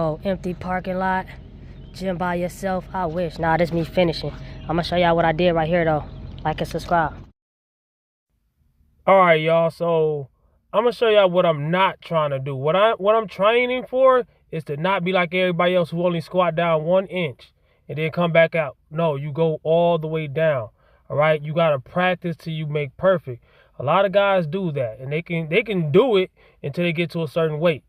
Oh, empty parking lot, gym by yourself. I wish. Nah, this me finishing. I'm gonna show y'all what I did right here though. Like and subscribe. All right, y'all. So I'm gonna show y'all what I'm not trying to do. What I'm training for is to not be like everybody else who only squat down 1 inch and then come back out. No, you go all the way down. All right, you gotta practice till you make perfect. A lot of guys do that, and they can do it until they get to a certain weight,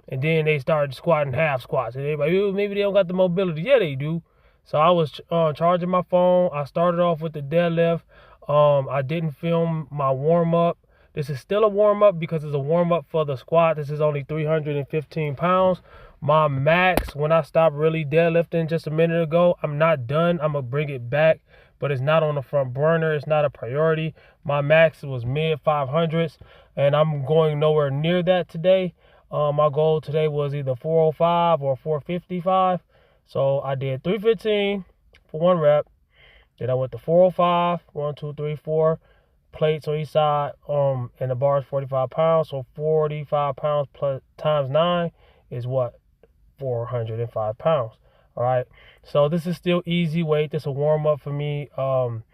and then they start squatting half squats. And everybody, "Ooh, maybe they don't got the mobility." Yeah, they do. So I was charging my phone. I started off with the deadlift. I didn't film my warm up. This is still a warm up because it's a warm up for the squat. This is only 315 pounds. My max, when I stopped really deadlifting just a minute ago, I'm not done. I'm gonna bring it back, but it's not on the front burner. It's not a priority. My max was mid 500s, and I'm going nowhere near that today. My goal today was either 405 or 455. So I did 315 for 1 rep. Then I went to 405, 1, 2, 3, 4 plates on each side. And the bar is 45 pounds. So 45 pounds plus times 9 is what? 405 pounds. All right. So this is still easy weight. This is a warm up for me. I'm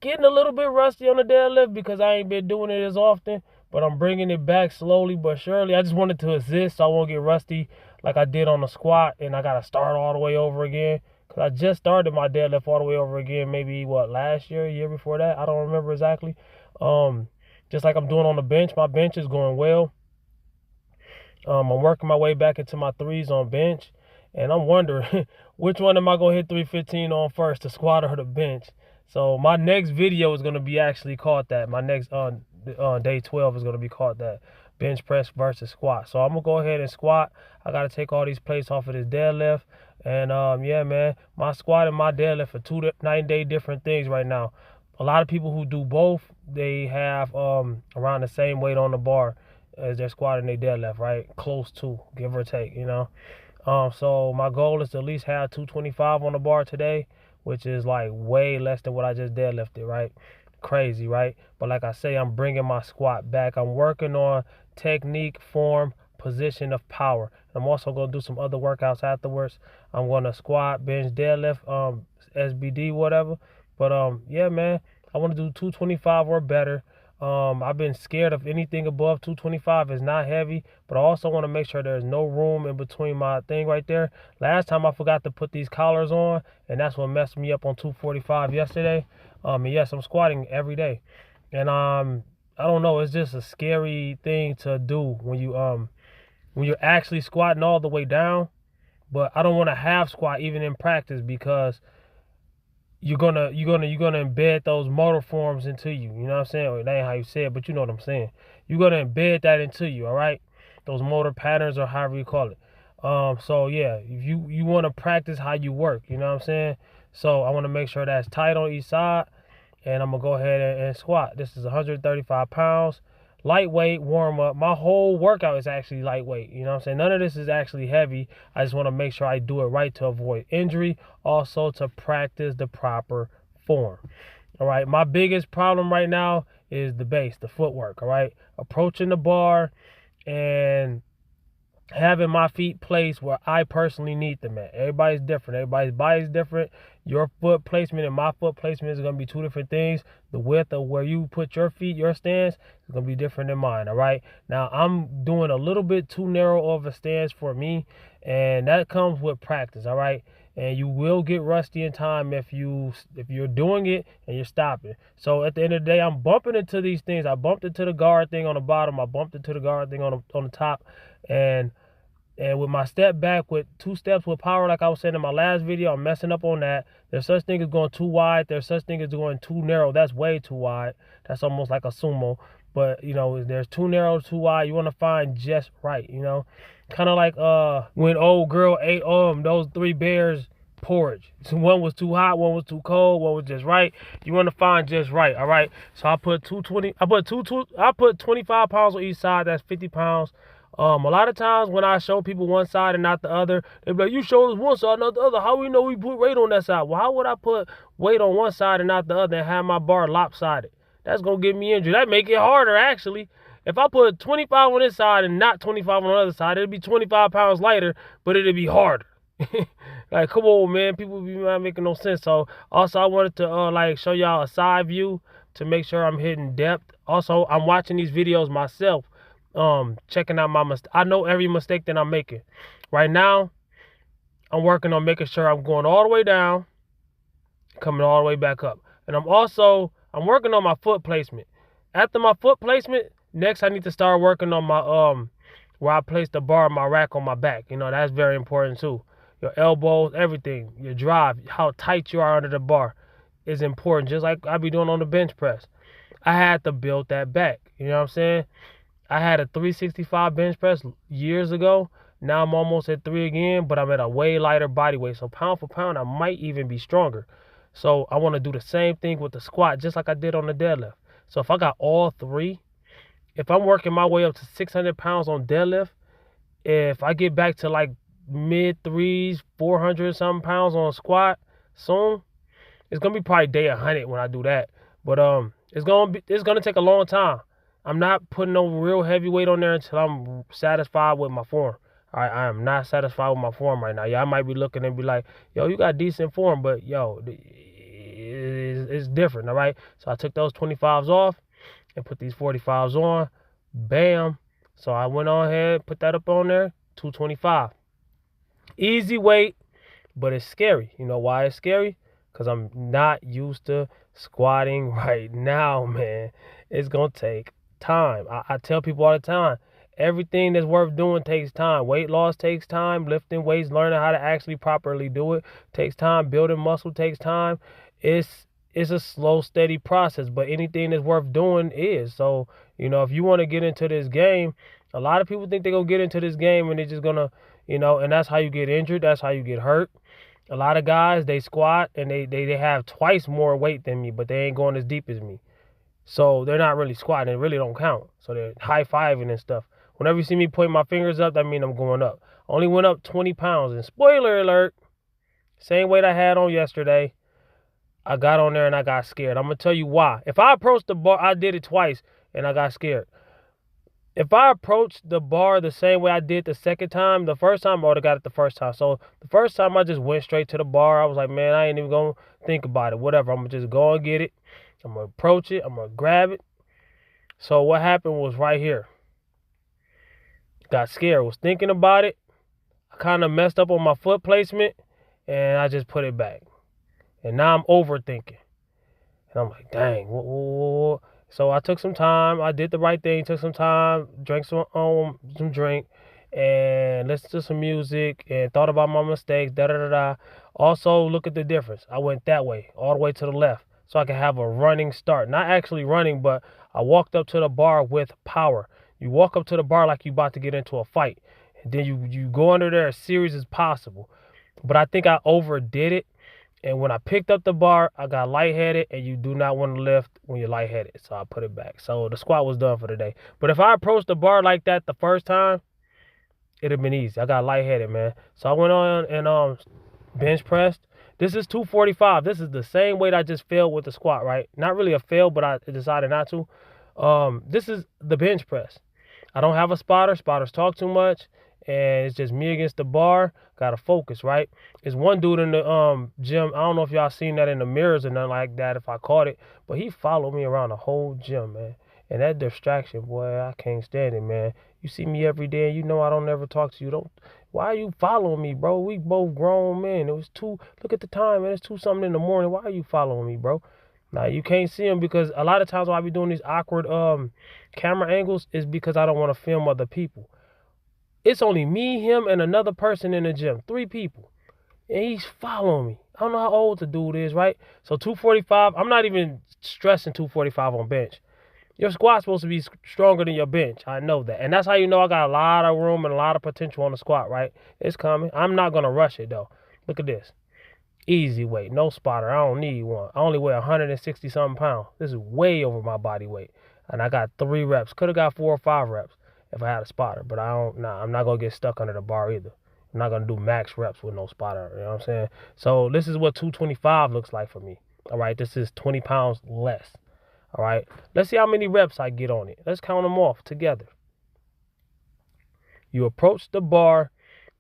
getting a little bit rusty on the deadlift because I ain't been doing it as often, but I'm bringing it back slowly but surely. I just wanted to assist so I won't get rusty like I did on the squat, and I got to start all the way over again because I just started my deadlift all the way over again maybe, last year before that? I don't remember exactly. Just like I'm doing on the bench, my bench is going well. I'm working my way back into my threes on bench, and I'm wondering which one am I going to hit 315 on first, the squat or the bench? So my next video is going to be actually called that. My next day 12 is going to be called that, bench press versus squat. So I'm going to go ahead and squat. I got to take all these plates off of this deadlift. And yeah, man, my squat and my deadlift are 2 night-and-day different things right now. A lot of people who do both, they have around the same weight on the bar as their squat and their deadlift, right? Close to, give or take, you know. So my goal is to at least have 225 on the bar today, which is like way less than what I just deadlifted, right? Crazy, right? But like I say, I'm bringing my squat back. I'm working on technique, form, position of power. I'm also going to do some other workouts afterwards. I'm going to squat, bench, deadlift, SBD, whatever. But yeah, man, I want to do 225 or better. I've been scared of anything above 225 is not heavy, but I also want to make sure there's no room in between my thing right there. Last time I forgot to put these collars on, and that's what messed me up on 245 yesterday. And yes, I'm squatting every day, and I don't know, it's just a scary thing to do when you're actually squatting all the way down. But I don't want to half squat even in practice because you're gonna embed those motor forms into you. You know what I'm saying? Or that ain't how you say it, but you know what I'm saying. You're gonna embed that into you, all right? Those motor patterns or however you call it. So yeah, if you want to practice how you work, you know what I'm saying? So I want to make sure that's tight on each side, and I'm gonna go ahead and squat. This is 135 pounds. Lightweight warm up. My whole workout is actually lightweight. You know what I'm saying? None of this is actually heavy. I just want to make sure I do it right to avoid injury. Also to practice the proper form. All right. My biggest problem right now is the base, the footwork. All right. Approaching the bar and having my feet placed where I personally need them at. Everybody's different. Everybody's body's different. Your foot placement and my foot placement is going to be 2 different things. The width of where you put your feet, your stance, is going to be different than mine, all right? Now, I'm doing a little bit too narrow of a stance for me, and that comes with practice, all right? And you will get rusty in time if you're doing it and you're stopping. So at the end of the day, I'm bumping into these things. I bumped into the guard thing on the bottom. I bumped into the guard thing on the top. And with my step back with 2 steps with power, like I was saying in my last video, I'm messing up on that. There's such thing as going too wide. There's such thing as going too narrow. That's way too wide. That's almost like a sumo. But, you know, there's too narrow, too wide. You want to find just right, you know. Kind of like when old girl ate those 3 bears porridge. So one was too hot, one was too cold, one was just right. You want to find just right, all right? So I put 25 pounds on each side. That's 50 pounds. A lot of times when I show people one side and not the other, they be like, you showed us one side, not the other. How we know we put weight on that side? Well, how would I put weight on one side and not the other and have my bar lopsided? That's going to get me injured. That make it harder, actually. If I put 25 on this side and not 25 on the other side, it'd be 25 pounds lighter, but it'd be harder. Like, come on, man. People be not making no sense. So, also, I wanted to, like, show y'all a side view to make sure I'm hitting depth. Also, I'm watching these videos myself, checking out my mistake. I know every mistake that I'm making. Right now, I'm working on making sure I'm going all the way down, coming all the way back up. And I'm working on my foot placement. After my foot placement, next I need to start working on my, where I place the bar, my rack on my back. You know, that's very important too. Your elbows, everything, your drive, how tight you are under the bar is important. Just like I be doing on the bench press. I had to build that back. You know what I'm saying? I had a 365 bench press years ago. Now I'm almost at 3 again, but I'm at a way lighter body weight. So pound for pound, I might even be stronger. So I want to do the same thing with the squat, just like I did on the deadlift. So if I got all 3, if I'm working my way up to 600 pounds on deadlift, if I get back to like mid 3s, 400 something pounds on squat soon, it's gonna be probably day 100 when I do that. But it's gonna take a long time. I'm not putting no real heavy weight on there until I'm satisfied with my form. All right, I am not satisfied with my form right now. Y'all might be looking and be like, yo, you got decent form, but yo, it's different, all right? So I took those 25s off and put these 45s on. Bam. So I went on ahead, put that up on there, 225. Easy weight, but it's scary. You know why it's scary? Because I'm not used to squatting right now, man. It's going to take time. I tell people all the time, everything that's worth doing takes time. Weight loss takes time. Lifting weights, learning how to actually properly do it takes time. Building muscle takes time. It's a slow, steady process, but anything that's worth doing is. So, you know, if you want to get into this game, a lot of people think they're going to get into this game and they're just going to, you know, and that's how you get injured. That's how you get hurt. A lot of guys, they squat and they have twice more weight than me, but they ain't going as deep as me. So they're not really squatting. It really don't count. So they're high-fiving and stuff. Whenever you see me pointing my fingers up, that means I'm going up. Only went up 20 pounds. And spoiler alert, same weight I had on yesterday, I got on there and I got scared. I'm going to tell you why. If I approached the bar, I did it twice and I got scared. If I approached the bar the same way I did the second time, the first time I would have got it the first time. So the first time I just went straight to the bar. I was like, man, I ain't even going to think about it. Whatever. I'm going to just go and get it. I'm going to approach it. I'm going to grab it. So what happened was right here. Got scared. Was thinking about it. I kind of messed up on my foot placement. And I just put it back. And now I'm overthinking. And I'm like, dang. So I took some time. I did the right thing. Took some time. Drank some drink. And listened to some music. And thought about my mistakes. Also, look at the difference. I went that way. All the way to the left. So I can have a running start. Not actually running, but I walked up to the bar with power. You walk up to the bar like you about to get into a fight. And then you go under there as serious as possible. But I think I overdid it. And when I picked up the bar, I got lightheaded. And you do not want to lift when you're lightheaded. So I put it back. So the squat was done for the day. But if I approached the bar like that the first time, it'd have been easy. I got lightheaded, man. So I went on and bench pressed. This is 245. This is the same weight I just failed with the squat, right? Not really a fail, but I decided not to. This is the bench press. I don't have a spotter. Spotters talk too much. And it's just me against the bar. Got to focus, right? There's one dude in the gym. I don't know if y'all seen that in the mirrors or nothing like that, if I caught it. But he followed me around the whole gym, man. And that distraction, boy, I can't stand it, man. You see me every day and you know I don't ever talk to you. Why are you following me, bro? We both grown men. It was look at the time, man. It's 2 something in the morning. Why are you following me, bro? Now, you can't see him because a lot of times when I be doing these awkward camera angles is because I don't want to film other people. It's only me, him, and another person in the gym. 3 people. And he's following me. I don't know how old the dude is, right? So 245, I'm not even stressing 245 on bench. Your squat's supposed to be stronger than your bench. I know that. And that's how you know I got a lot of room and a lot of potential on the squat, right? It's coming. I'm not going to rush it, though. Look at this. Easy weight. No spotter. I don't need one. I only weigh 160-something pounds. This is way over my body weight. And I got 3 reps. Could have got 4 or 5 reps if I had a spotter. But I'm not going to get stuck under the bar either. I'm not going to do max reps with no spotter. You know what I'm saying? So this is what 225 looks like for me. All right? This is 20 pounds less. All right. Let's see how many reps I get on it. Let's count them off together. You approach the bar.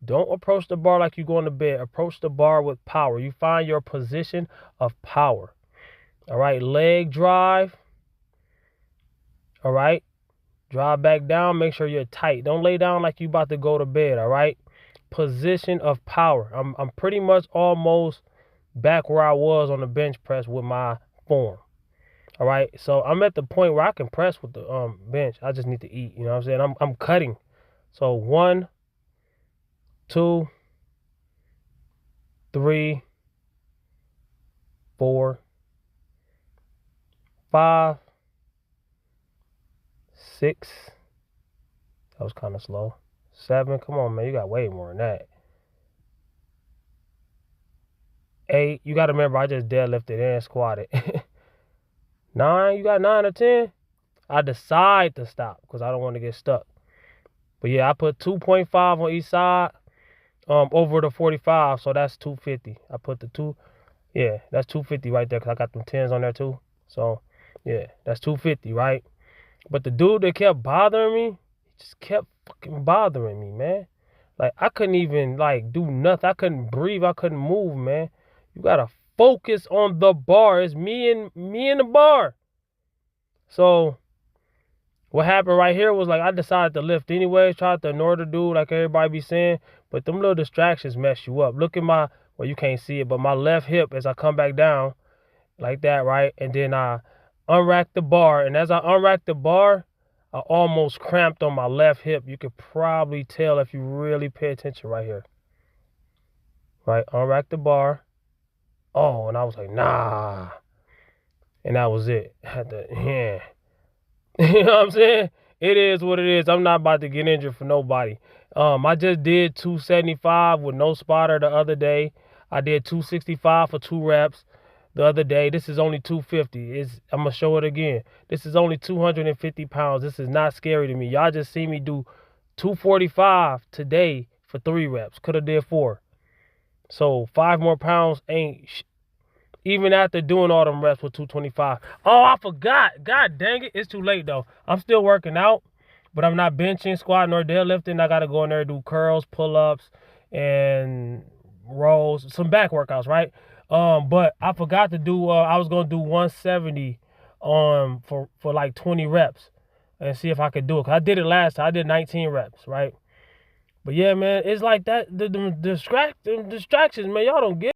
Don't approach the bar like you're going to bed. Approach the bar with power. You find your position of power. All right. Leg drive. All right. Drive back down. Make sure you're tight. Don't lay down like you about to go to bed. All right. Position of power. I'm pretty much almost back where I was on the bench press with my form. All right. So I'm at the point where I can press with the bench. I just need to eat. You know what I'm saying? I'm cutting. So 1, 2, 3, 4, 5, 6. That was kind of slow. 7. Come on, man. You got way more than that. 8. You got to remember, I just deadlifted and squatted. 9. You got 9 or 10. I decide to stop because I don't want to get stuck. But yeah, I put 2.5 on each side over the 45, so that's 250. I put the 2, yeah, that's 250 right there because I got them 10s on there too. So yeah, that's 250, right? But the dude that kept bothering me, he just kept fucking bothering me, man. Like I couldn't even like do nothing. I couldn't breathe. I couldn't move, man. You gotta focus on the bar. It's me and the bar. So what happened right here was like I decided to lift anyway, tried to ignore the dude like everybody be saying, but them little distractions mess you up. Look at my, well, you can't see it, but my left hip as I come back down like that, right? And then I unrack the bar, and as I unrack the bar, I almost cramped on my left hip. You could probably tell if you really pay attention right here. Right, unrack the bar. Oh, and I was like, nah. And that was it. I had to, yeah. You know what I'm saying? It is what it is. I'm not about to get injured for nobody. I just did 275 with no spotter the other day. I did 265 for 2 reps the other day. This is only 250. I'm going to show it again. This is only 250 pounds. This is not scary to me. Y'all just see me do 245 today for 3 reps. Could have did 4. So 5 more pounds ain't even after doing all them reps with 225. Oh, I forgot. God dang it. It's too late, though. I'm still working out, but I'm not benching, squatting, or deadlifting. I got to go in there and do curls, pull-ups, and rolls, some back workouts, right? But I forgot to do, I was going to do 170 for like 20 reps and see if I could do it. 'Cause I did it last time. I did 19 reps, right? But yeah, man, it's like that. The distractions, man, y'all don't get